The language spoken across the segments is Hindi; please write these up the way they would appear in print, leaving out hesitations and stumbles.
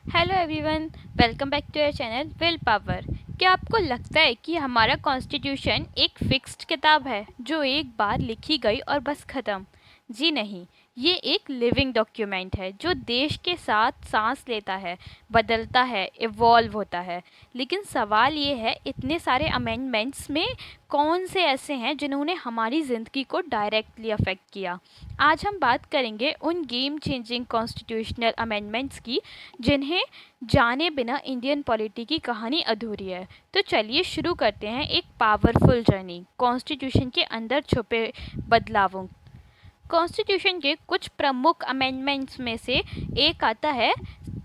Hello everyone, welcome back to your channel will power. क्या आपको लगता है कि हमारा कॉन्स्टिट्यूशन एक फिक्स्ड किताब है जो एक बार लिखी गई और बस ख़त्म? जी नहीं, ये एक लिविंग डॉक्यूमेंट है जो देश के साथ सांस लेता है, बदलता है, इवॉल्व होता है। लेकिन सवाल ये है, इतने सारे अमेंडमेंट्स में कौन से ऐसे हैं जिन्होंने हमारी ज़िंदगी को डायरेक्टली अफेक्ट किया? आज हम बात करेंगे उन गेम चेंजिंग कॉन्स्टिट्यूशनल अमेंडमेंट्स की जिन्हें जाने बिना इंडियन पॉलिटी की कहानी अधूरी है। तो चलिए शुरू करते हैं एक पावरफुल जर्नी कॉन्स्टिट्यूशन के अंदर छुपे बदलावों। कॉन्स्टिट्यूशन के कुछ प्रमुख अमेंडमेंट्स में से एक आता है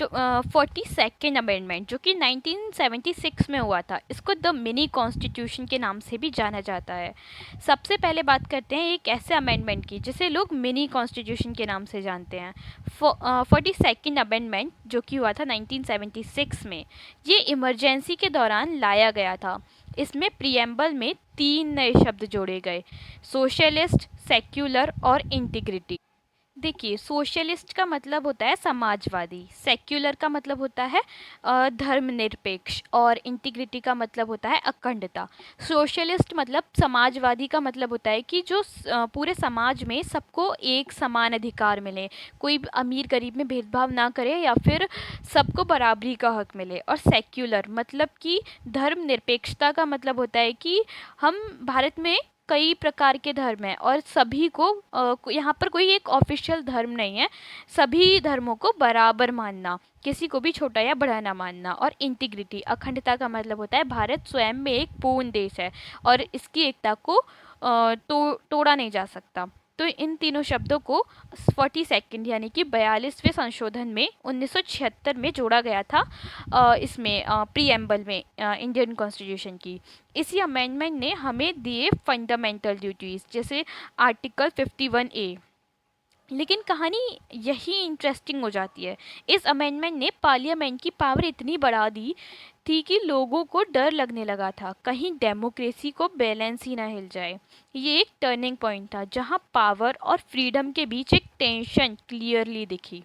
42nd अमेंडमेंट, जो कि 1976 में हुआ था। इसको द मिनी कॉन्स्टिट्यूशन के नाम से भी जाना जाता है। सबसे पहले बात करते हैं एक ऐसे अमेंडमेंट की जिसे लोग मिनी कॉन्स्टिट्यूशन के नाम से जानते हैं। 42nd अमेंडमेंट जो कि हुआ था 1976 में, ये इमरजेंसी के दौरान लाया गया था। इसमें प्रियम्बल में 3 नए शब्द जोड़े गए: सोशलिस्ट, सेक्युलर और इंटीग्रिटी। देखिए, सोशलिस्ट का मतलब होता है समाजवादी, सेक्युलर का मतलब होता है धर्मनिरपेक्ष, और इंटीग्रिटी का मतलब होता है अखंडता। सोशलिस्ट मतलब समाजवादी का मतलब होता है कि जो पूरे समाज में सबको एक समान अधिकार मिले, कोई भी अमीर गरीब में भेदभाव ना करे या फिर सबको बराबरी का हक मिले। और सेक्युलर मतलब कि धर्मनिरपेक्षता का मतलब होता है कि हम भारत में कई प्रकार के धर्म हैं और सभी को यहाँ पर कोई एक ऑफिशियल धर्म नहीं है, सभी धर्मों को बराबर मानना, किसी को भी छोटा या बड़ा ना मानना। और इंटीग्रिटी, अखंडता का मतलब होता है भारत स्वयं में एक पूर्ण देश है और इसकी एकता को तोड़ा नहीं जा सकता। तो इन तीनों शब्दों को 42nd यानी कि 42वें संशोधन में 1976 में जोड़ा गया था, इसमें प्रीएम्बल में इंडियन कॉन्स्टिट्यूशन की। इसी अमेंडमेंट ने हमें दिए फंडामेंटल ड्यूटीज़, जैसे आर्टिकल 51A। लेकिन कहानी यही इंटरेस्टिंग हो जाती है। इस अमेंडमेंट ने पार्लियामेंट की पावर इतनी बढ़ा दी थी कि लोगों को डर लगने लगा था कहीं डेमोक्रेसी को बैलेंस ही ना हिल जाए। ये एक टर्निंग पॉइंट था जहां पावर और फ्रीडम के बीच एक टेंशन क्लियरली दिखी।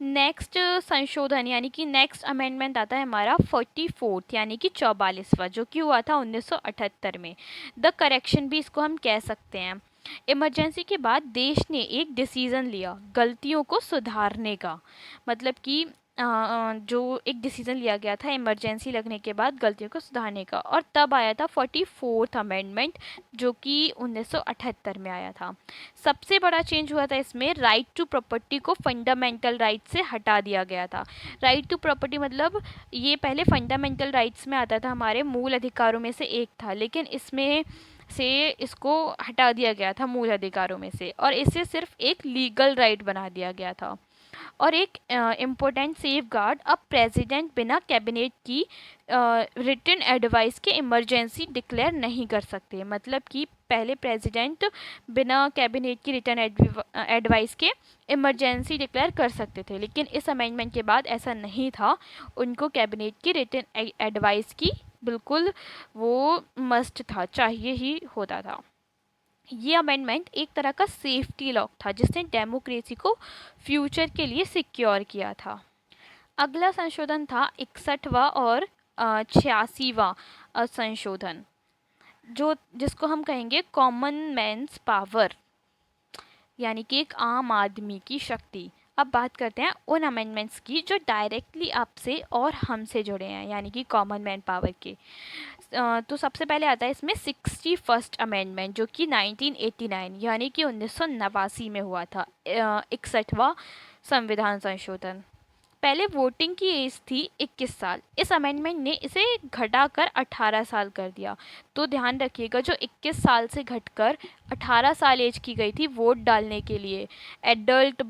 नेक्स्ट संशोधन यानी कि नेक्स्ट अमेंडमेंट आता है हमारा 44th यानी कि 44वां, जो कि हुआ था 1978 में। द करेक्शन भी इसको हम कह सकते हैं। इमरजेंसी के बाद देश ने एक डिसीज़न लिया गलतियों को सुधारने का। मतलब कि जो एक डिसीज़न लिया गया था इमरजेंसी लगने के बाद गलतियों को सुधारने का, और तब आया था 44th अमेंडमेंट जो कि 1978 में आया था। सबसे बड़ा चेंज हुआ था इसमें, राइट टू प्रॉपर्टी को फंडामेंटल राइट से हटा दिया गया था। राइट टू प्रॉपर्टी मतलब ये पहले फंडामेंटल राइट्स में आता था, हमारे मूल अधिकारों में से एक था, लेकिन इसमें से इसको हटा दिया गया था मूल अधिकारों में से और इसे सिर्फ एक लीगल राइट बना दिया गया था। और एक इम्पोर्टेंट सेफ गार्ड, अब प्रेसिडेंट बिना कैबिनेट की रिटन एडवाइस के इमरजेंसी डिक्लेयर नहीं कर सकते। मतलब कि पहले प्रेसिडेंट बिना कैबिनेट की रिटन एडवाइस के इमरजेंसी डिक्लेयर कर सकते थे, लेकिन इस अमेंडमेंट के बाद ऐसा नहीं था। उनको कैबिनेट की रिटन एडवाइस की बिल्कुल वो मस्ट था, चाहिए ही होता था। ये अमेंडमेंट एक तरह का सेफ्टी लॉक था जिसने डेमोक्रेसी को फ्यूचर के लिए सिक्योर किया था। अगला संशोधन था 61वां और 86वां संशोधन, जो जिसको हम कहेंगे कॉमन मैन्स पावर, यानी कि एक आम आदमी की शक्ति। अब बात करते हैं उन अमेंडमेंट्स की जो डायरेक्टली आपसे और हमसे जुड़े हैं, यानी कि कॉमन मैन पावर के। तो सबसे पहले आता है इसमें 61st अमेंडमेंट जो कि 1989 यानी कि 1989 में हुआ था। 61वां संविधान संशोधन। पहले वोटिंग की एज थी 21 साल, इस अमेंडमेंट ने इसे घटाकर 18 साल कर दिया। तो ध्यान रखिएगा, जो 21 साल से घटकर 18 साल एज की गई थी वोट डालने के लिए, एडल्ट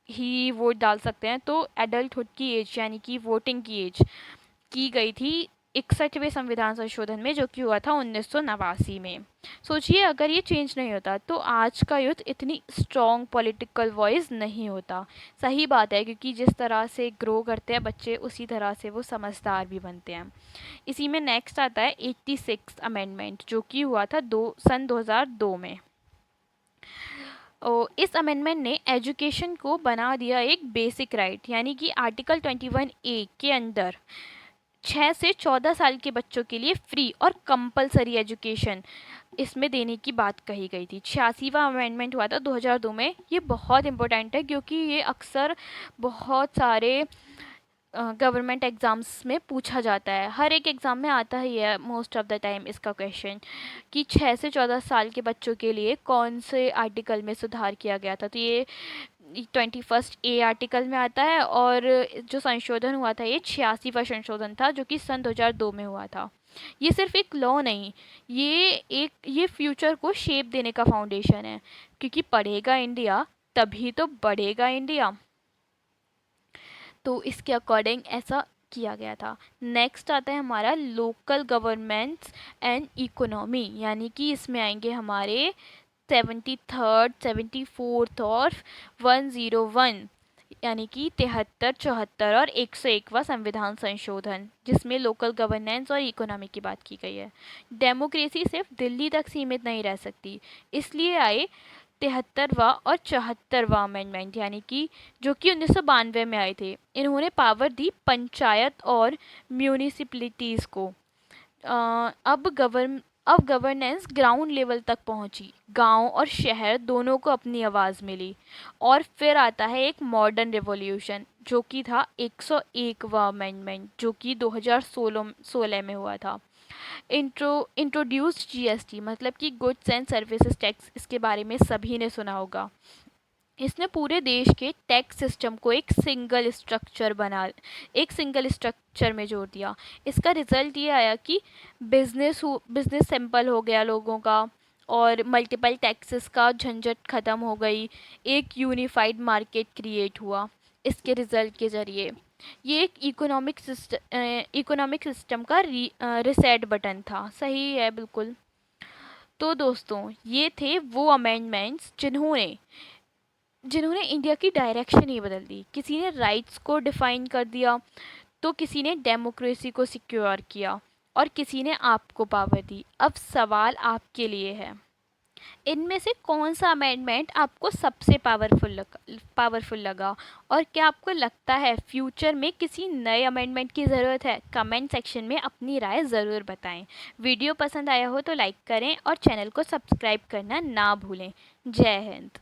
ही वोट डाल सकते हैं, तो एडल्टहुड की एज यानी कि वोटिंग की एज की गई थी 61वें संविधान संशोधन में जो कि हुआ था 1989 में। सोचिए अगर ये चेंज नहीं होता तो आज का यूथ इतनी स्ट्रॉन्ग पॉलिटिकल वॉइस नहीं होता। सही बात है, क्योंकि जिस तरह से ग्रो करते हैं बच्चे उसी तरह से वो समझदार भी बनते हैं। इसी में नेक्स्ट आता है 86 अमेंडमेंट जो कि हुआ था सन 2002 में। इस अमेंडमेंट ने एजुकेशन को बना दिया एक बेसिक राइट, यानी कि आर्टिकल 21A के अंदर 6 से 14 साल के बच्चों के लिए फ्री और कंपलसरी एजुकेशन इसमें देने की बात कही गई थी। 86वां अमेंडमेंट हुआ था 2002 में। ये बहुत इंपॉर्टेंट है क्योंकि ये अक्सर बहुत सारे गवर्नमेंट एग्ज़ाम्स में पूछा जाता है। हर एक एग्ज़ाम में आता ही है मोस्ट ऑफ द टाइम इसका क्वेश्चन कि 6 से 14 साल के बच्चों के लिए कौन से आर्टिकल में सुधार किया गया था। तो ये 21A आर्टिकल में आता है और जो संशोधन हुआ था ये 86वां संशोधन था जो कि सन 2002 में हुआ था। ये सिर्फ एक लॉ नहीं, ये फ्यूचर को शेप देने का फाउंडेशन है, क्योंकि पढ़ेगा इंडिया तभी तो बढ़ेगा इंडिया। तो इसके अकॉर्डिंग ऐसा किया गया था। नेक्स्ट आता है हमारा लोकल गवर्नमेंट्स एंड इकोनॉमी, यानी कि इसमें आएंगे हमारे 73rd 74th और 101, यानी कि 73, 74 और 101वां संविधान संशोधन, जिसमें लोकल गवर्नेंस और इकोनॉमी की बात की गई है। डेमोक्रेसी सिर्फ दिल्ली तक सीमित नहीं रह सकती, इसलिए आए 73वां और 74वां अमेंडमेंट, यानी कि जो कि 1992 में आए थे। इन्होंने पावर दी पंचायत और म्यूनिसिपलिटीज़ को। अब गवर्नेंस ग्राउंड लेवल तक पहुंची, गांव और शहर दोनों को अपनी आवाज़ मिली। और फिर आता है एक मॉडर्न रिवॉल्यूशन जो कि था 101वां अमेंडमेंट, जो कि 2016 में हुआ था। इंट्रोड्यूस्ड जीएसटी, मतलब कि गुड्स एंड सर्विसेज टैक्स, इसके बारे में सभी ने सुना होगा। इसने पूरे देश के टैक्स सिस्टम को एक सिंगल स्ट्रक्चर में जोड़ दिया। इसका रिजल्ट ये आया कि बिजनेस सिंपल हो गया लोगों का, और मल्टीपल टैक्सेस का झंझट ख़त्म हो गई। एक यूनिफाइड मार्केट क्रिएट हुआ इसके रिजल्ट के ज़रिए। ये एक इकोनॉमिक सिस्टम का रिसेट बटन था। सही है बिल्कुल। तो दोस्तों ये थे वो अमेंडमेंट्स जिन्होंने इंडिया की डायरेक्शन ही बदल दी। किसी ने राइट्स को डिफाइन कर दिया, तो किसी ने डेमोक्रेसी को सिक्योर किया, और किसी ने आपको पावर दी। अब सवाल आपके लिए है, इनमें से कौन सा अमेंडमेंट आपको सबसे पावरफुल लगा, और क्या आपको लगता है फ्यूचर में किसी नए अमेंडमेंट की ज़रूरत है? कमेंट सेक्शन में अपनी राय ज़रूर बताएं। वीडियो पसंद आया हो तो लाइक करें और चैनल को सब्सक्राइब करना ना भूलें। जय हिंद।